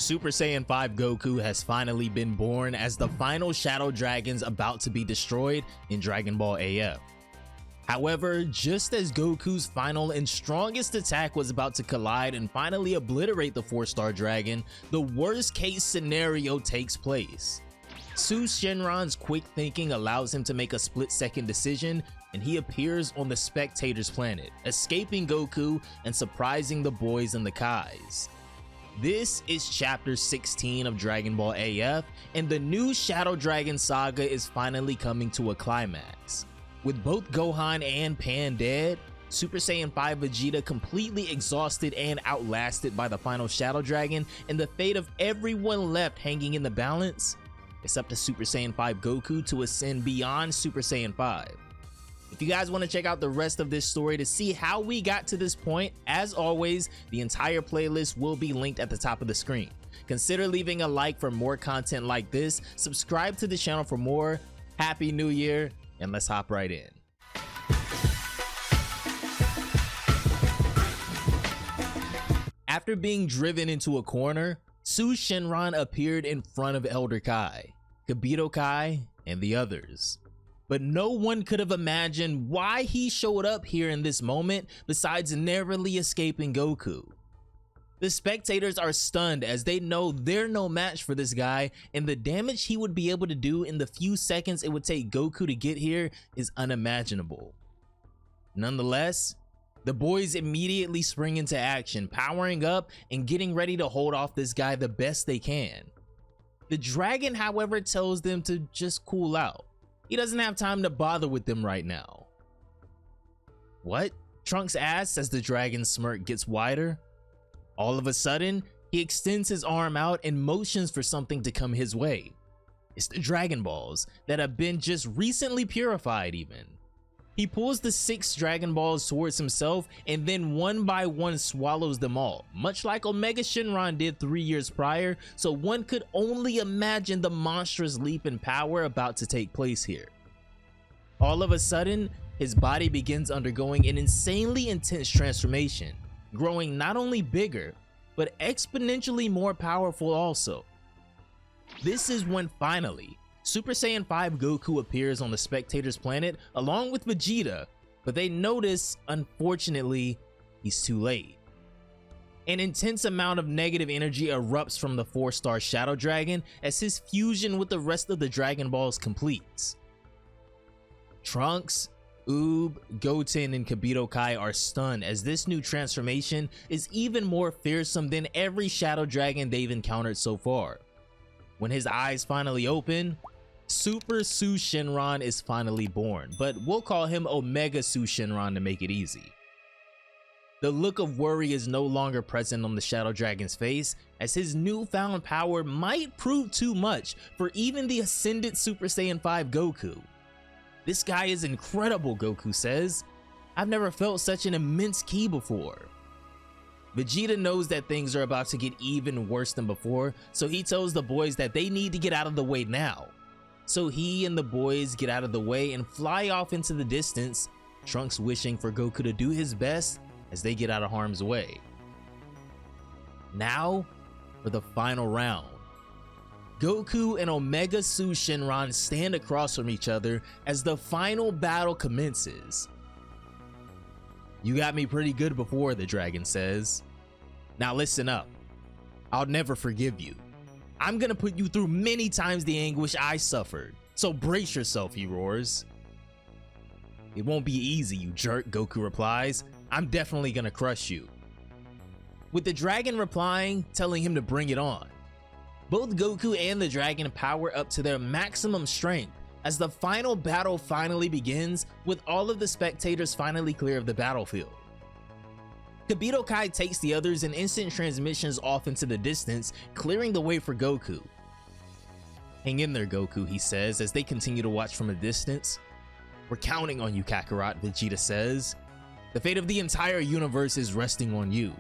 Super Saiyan 5 Goku has finally been born as the final Shadow Dragon's about to be destroyed in Dragon Ball AF. However, just as Goku's final and strongest attack was about to collide and finally obliterate the 4-star dragon, the worst case scenario takes place. Su Shenron's quick thinking allows him to make a split-second decision, and he appears on the spectator's planet, escaping Goku and surprising the boys and the Kais. This is chapter 16 of Dragon Ball AF, and the new Shadow Dragon saga is finally coming to a climax. With both Gohan and Pan dead, Super Saiyan 5 Vegeta completely exhausted and outlasted by the final Shadow Dragon, and the fate of everyone left hanging in the balance, it's up to Super Saiyan 5 Goku to ascend beyond Super Saiyan 5. If you guys want to check out the rest of this story to see how we got to this point, as always, the entire playlist will be linked at the top of the screen. Consider leaving a like for more content like this, subscribe to the channel for more. Happy New Year, and let's hop right in. After being driven into a corner, Su Shenron appeared in front of Elder Kai, Kibito Kai, and the others. But no one could have imagined why he showed up here in this moment besides narrowly escaping Goku. The spectators are stunned as they know they're no match for this guy, and the damage he would be able to do in the few seconds it would take Goku to get here is unimaginable. Nonetheless, the boys immediately spring into action, powering up and getting ready to hold off this guy the best they can. The dragon, however, tells them to just cool out. He doesn't have time to bother with them right now. What? Trunks asks as the dragon's smirk gets wider. All of a sudden, he extends his arm out and motions for something to come his way. It's the Dragon Balls that have been just recently purified even. He pulls the 6 Dragon Balls towards himself and then one by one swallows them all, much like Omega Shenron did 3 years prior, so one could only imagine the monstrous leap in power about to take place here. All of a sudden, his body begins undergoing an insanely intense transformation, growing not only bigger, but exponentially more powerful also. This is when finally, Super Saiyan 5 Goku appears on the spectator's planet along with Vegeta, but they notice, unfortunately, he's too late. An intense amount of negative energy erupts from the 4-star Shadow Dragon as his fusion with the rest of the Dragon Balls completes. Trunks, Oob, Goten, and Kibito Kai are stunned as this new transformation is even more fearsome than every Shadow Dragon they've encountered so far. When his eyes finally open, Super Su Shenron is finally born, but we'll call him Omega Su Shenron to make it easy. The look of worry is no longer present on the Shadow Dragon's face, as his newfound power might prove too much for even the ascended Super Saiyan 5 Goku. This guy is incredible, Goku says. I've never felt such an immense ki before. Vegeta knows that things are about to get even worse than before, so he tells the boys that they need to get out of the way now. So he and the boys get out of the way and fly off into the distance, Trunks wishing for Goku to do his best as they get out of harm's way. Now for the final round. Goku and Omega Su Shenron stand across from each other as the final battle commences. You got me pretty good before, the dragon says. Now listen up. I'll never forgive you. I'm gonna put you through many times the anguish I suffered, so brace yourself, he roars. It won't be easy, you jerk, Goku replies. I'm definitely gonna crush you. With the dragon replying, telling him to bring it on. Both Goku and the dragon power up to their maximum strength as the final battle finally begins, with all of the spectators finally clear of the battlefield. Kibito Kai takes the others and instant transmissions off into the distance, clearing the way for Goku. Hang in there, Goku, he says as they continue to watch from a distance. We're counting on you, Kakarot, Vegeta says. The fate of the entire universe is resting on you.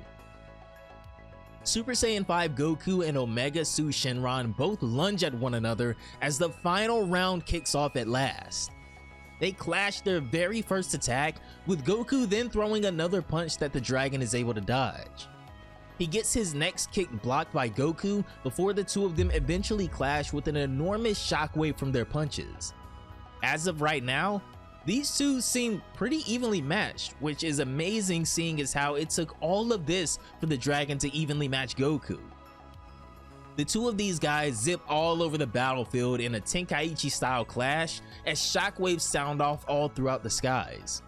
Super Saiyan 5 Goku and Omega Su Shenron both lunge at one another as the final round kicks off at last. They clash their very first attack, with Goku then throwing another punch that the dragon is able to dodge. He gets his next kick blocked by Goku before the two of them eventually clash with an enormous shockwave from their punches. As of right now, these two seem pretty evenly matched, which is amazing seeing as how it took all of this for the dragon to evenly match Goku. The two of these guys zip all over the battlefield in a Tenkaichi style clash as shockwaves sound off all throughout the skies.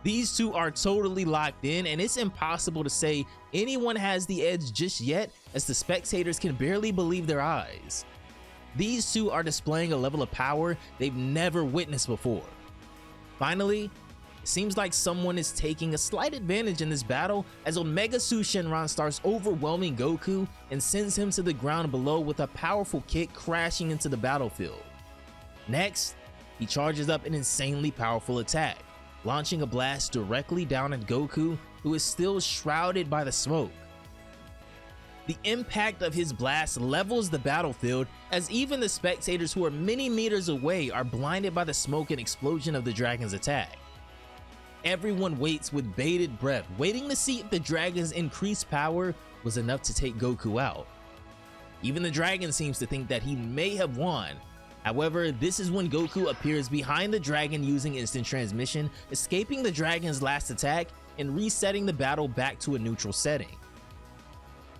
These two are totally locked in, and it's impossible to say anyone has the edge just yet, as the spectators can barely believe their eyes. These two are displaying a level of power they've never witnessed before. Finally, it seems like someone is taking a slight advantage in this battle as Omega Su Shenron starts overwhelming Goku and sends him to the ground below with a powerful kick crashing into the battlefield. Next, he charges up an insanely powerful attack, launching a blast directly down at Goku, who is still shrouded by the smoke. The impact of his blast levels the battlefield as even the spectators who are many meters away are blinded by the smoke and explosion of the dragon's attack. Everyone waits with bated breath, waiting to see if the dragon's increased power was enough to take Goku out. Even the dragon seems to think that he may have won. However, this is when Goku appears behind the dragon using instant transmission, escaping the dragon's last attack and resetting the battle back to a neutral setting.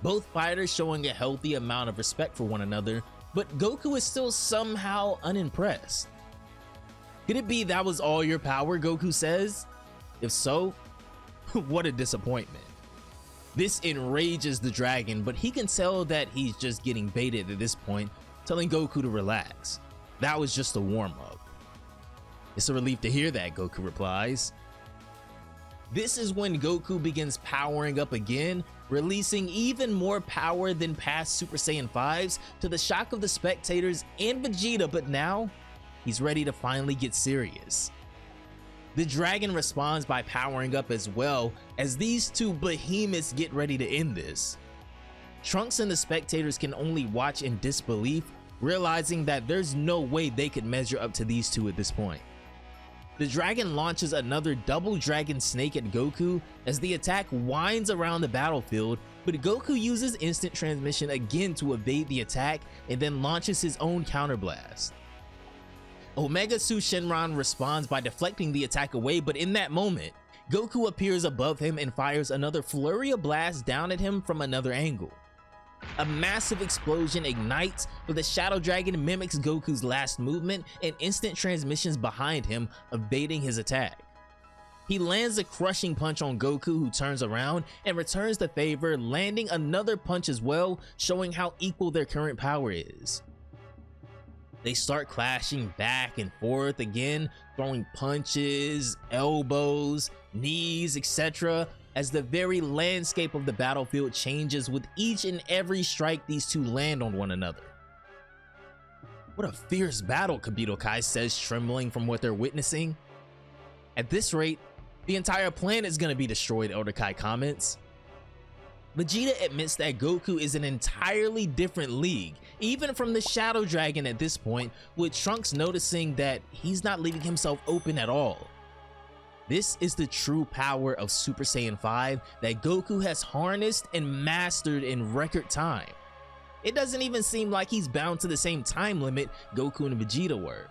Both fighters showing a healthy amount of respect for one another, but Goku is still somehow unimpressed. Could it be that was all your power, Goku says? If so, what a disappointment. This enrages the dragon, but he can tell that he's just getting baited at this point, telling Goku to relax. That was just a warm-up. It's a relief to hear that, Goku replies. This is when Goku begins powering up again, releasing even more power than past Super Saiyan 5s to the shock of the spectators and Vegeta, but now he's ready to finally get serious. The dragon responds by powering up as well as these two behemoths get ready to end this. Trunks and the spectators can only watch in disbelief, realizing that there's no way they could measure up to these two at this point. The dragon launches another double dragon snake at Goku as the attack winds around the battlefield, but Goku uses instant transmission again to evade the attack and then launches his own counterblast. Omega Su Shenron responds by deflecting the attack away, but in that moment, Goku appears above him and fires another flurry of blasts down at him from another angle. A massive explosion ignites, but the Shadow Dragon mimics Goku's last movement and instant transmissions behind him, evading his attack. He lands a crushing punch on Goku, who turns around and returns the favor, landing another punch as well, showing how equal their current power is. They start clashing back and forth again, throwing punches, elbows, knees, etc., as the very landscape of the battlefield changes with each and every strike these two land on one another. What a fierce battle, Kibito Kai says, trembling from what they're witnessing. At this rate, the entire planet is going to be destroyed, Elder Kai comments. Vegeta admits that Goku is an entirely different league, even from the Shadow Dragon at this point, with Trunks noticing that he's not leaving himself open at all. This is the true power of Super Saiyan 5 that Goku has harnessed and mastered in record time. It doesn't even seem like he's bound to the same time limit Goku and Vegeta were.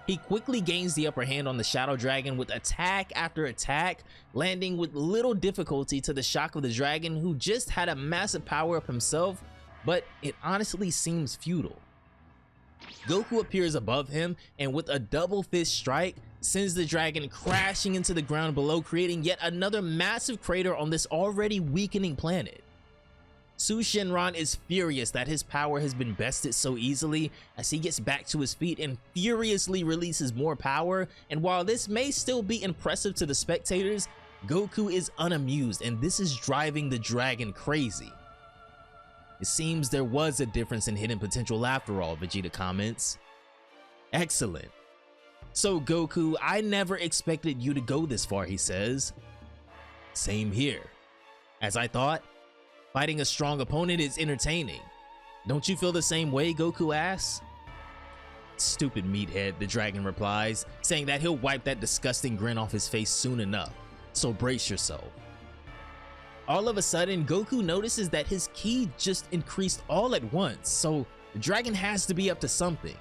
He quickly gains the upper hand on the Shadow Dragon with attack after attack, landing with little difficulty to the shock of the dragon, who just had a massive power up himself, but it honestly seems futile. Goku appears above him and with a double fist strike, sends the dragon crashing into the ground below, creating yet another massive crater on this already weakening planet. Su Shenron is furious that his power has been bested so easily as he gets back to his feet and furiously releases more power, and while this may still be impressive to the spectators, Goku is unamused, and this is driving the dragon crazy. It seems there was a difference in hidden potential after all, Vegeta comments. Excellent. So Goku, I never expected you to go this far, he says. Same here. As I thought, fighting a strong opponent is entertaining. Don't you feel the same way, Goku asks? Stupid meathead, the dragon replies, saying that he'll wipe that disgusting grin off his face soon enough, so brace yourself. All of a sudden, Goku notices that his ki just increased all at once, so the dragon has to be up to something.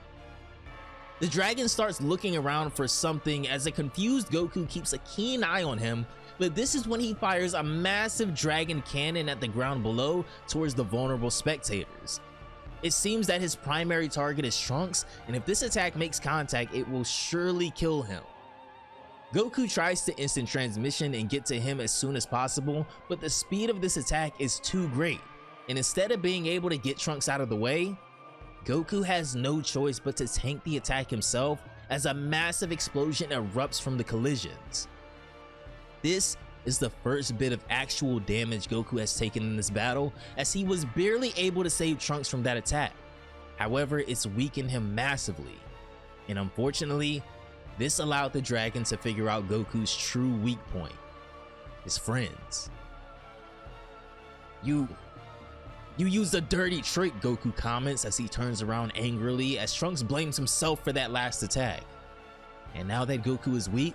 The dragon starts looking around for something as a confused Goku keeps a keen eye on him, but this is when he fires a massive dragon cannon at the ground below towards the vulnerable spectators. It seems that his primary target is Trunks, and if this attack makes contact, it will surely kill him. Goku tries to instant transmission and get to him as soon as possible, but the speed of this attack is too great, and instead of being able to get Trunks out of the way, Goku has no choice but to tank the attack himself as a massive explosion erupts from the collisions. This is the first bit of actual damage Goku has taken in this battle, as he was barely able to save Trunks from that attack. However, it's weakened him massively, and unfortunately, this allowed the dragon to figure out Goku's true weak point: his friends. You used a dirty trick, Goku comments as he turns around angrily as Trunks blames himself for that last attack. And now that Goku is weak,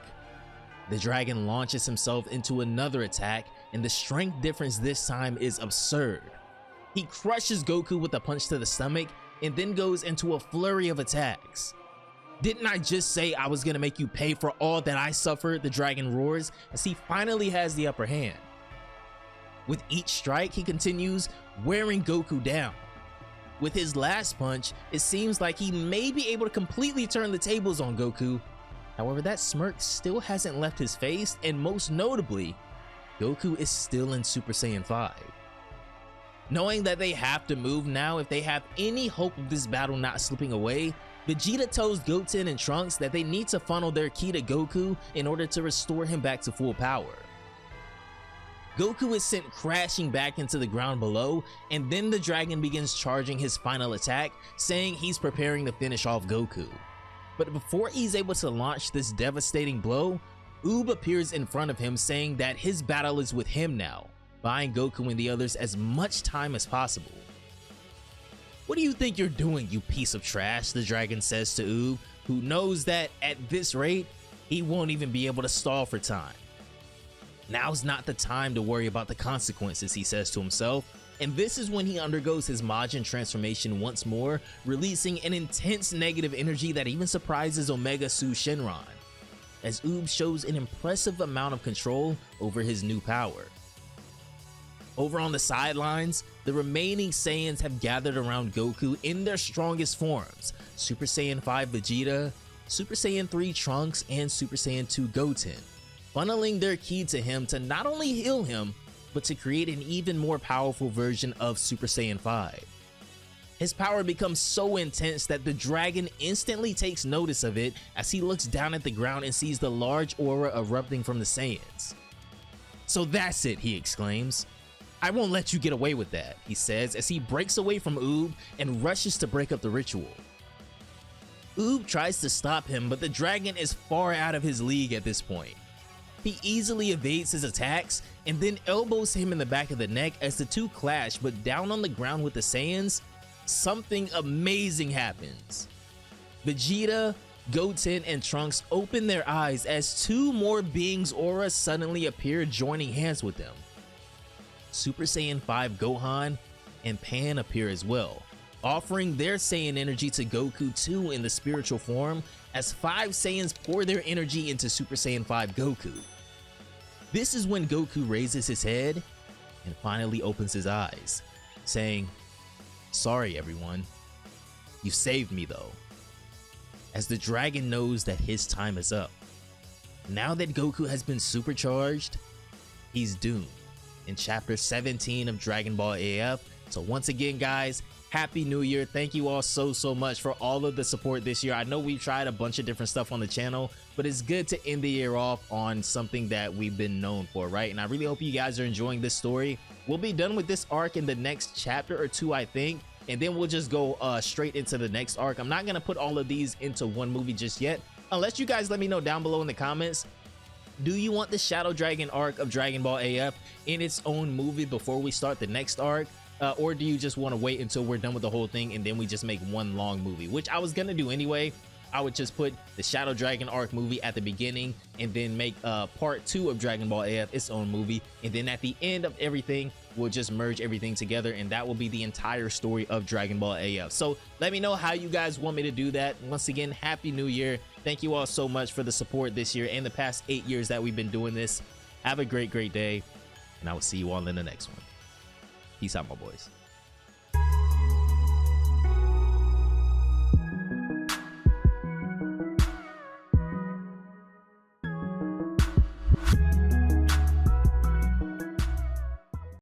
the dragon launches himself into another attack, and the strength difference this time is absurd. He crushes Goku with a punch to the stomach and then goes into a flurry of attacks. Didn't I just say I was gonna make you pay for all that I suffered? The dragon roars as he finally has the upper hand. With each strike, he continues wearing Goku down. With his last punch, it seems like he may be able to completely turn the tables on Goku. However, that smirk still hasn't left his face, and most notably, Goku is still in Super Saiyan 5. Knowing that they have to move now if they have any hope of this battle not slipping away, Vegeta tells Goten and Trunks that they need to funnel their ki to Goku in order to restore him back to full power. Goku is sent crashing back into the ground below, and then the dragon begins charging his final attack, saying he's preparing to finish off Goku. But before he's able to launch this devastating blow, Oob appears in front of him, saying that his battle is with him now, buying Goku and the others as much time as possible. "What do you think you're doing, you piece of trash?" the dragon says to Oob, who knows that at this rate, he won't even be able to stall for time. "Now's not the time to worry about the consequences," he says to himself, and this is when he undergoes his Majin transformation once more, releasing an intense negative energy that even surprises Omega Su Shenron, as Oob shows an impressive amount of control over his new power. Over on the sidelines, the remaining Saiyans have gathered around Goku in their strongest forms: Super Saiyan 5 Vegeta, Super Saiyan 3 Trunks, and Super Saiyan 2 Goten, funneling their ki to him to not only heal him, but to create an even more powerful version of Super Saiyan 5. His power becomes so intense that the dragon instantly takes notice of it as he looks down at the ground and sees the large aura erupting from the Saiyans. "So that's it," he exclaims. "I won't let you get away with that," he says as he breaks away from Oob and rushes to break up the ritual. Oob tries to stop him, but the dragon is far out of his league at this point. He easily evades his attacks and then elbows him in the back of the neck as the two clash, but down on the ground with the Saiyans, something amazing happens. Vegeta, Goten, and Trunks open their eyes as two more beings' auras suddenly appear, joining hands with them. Super Saiyan 5 Gohan and Pan appear as well, offering their Saiyan energy to Goku too in the spiritual form, as 5 Saiyans pour their energy into Super Saiyan 5 Goku. This is when Goku raises his head and finally opens his eyes, saying, "Sorry everyone, you saved me though," as the dragon knows that his time is up. Now that Goku has been supercharged, he's doomed in chapter 17 of Dragon Ball AF. So once again, guys, Happy New Year. Thank you all so much for all of the support this year. I know we've tried a bunch of different stuff on the channel, but it's good to end the year off on something that we've been known for, right? And I really hope you guys are enjoying this story. We'll be done with this arc in the next chapter or two, I think, and then we'll just go straight into the next arc. I'm not gonna put all of these into one movie just yet, unless you guys let me know down below in the comments. Do you want the Shadow Dragon arc of Dragon Ball AF in its own movie before we start the next arc? Or do you just want to wait until we're done with the whole thing and then we just make one long movie, which I was gonna do anyway, I would just put the Shadow Dragon arc movie at the beginning and then make part 2 of Dragon Ball AF its own movie, and then at the end of everything we'll just merge everything together, and that will be the entire story of Dragon Ball AF. So let me know how you guys want me to do that. Once again, Happy New Year. Thank you all so much for the support this year and the past 8 years that we've been doing this. Have a great day, and I will see you all in the next one. Peace out, my boys.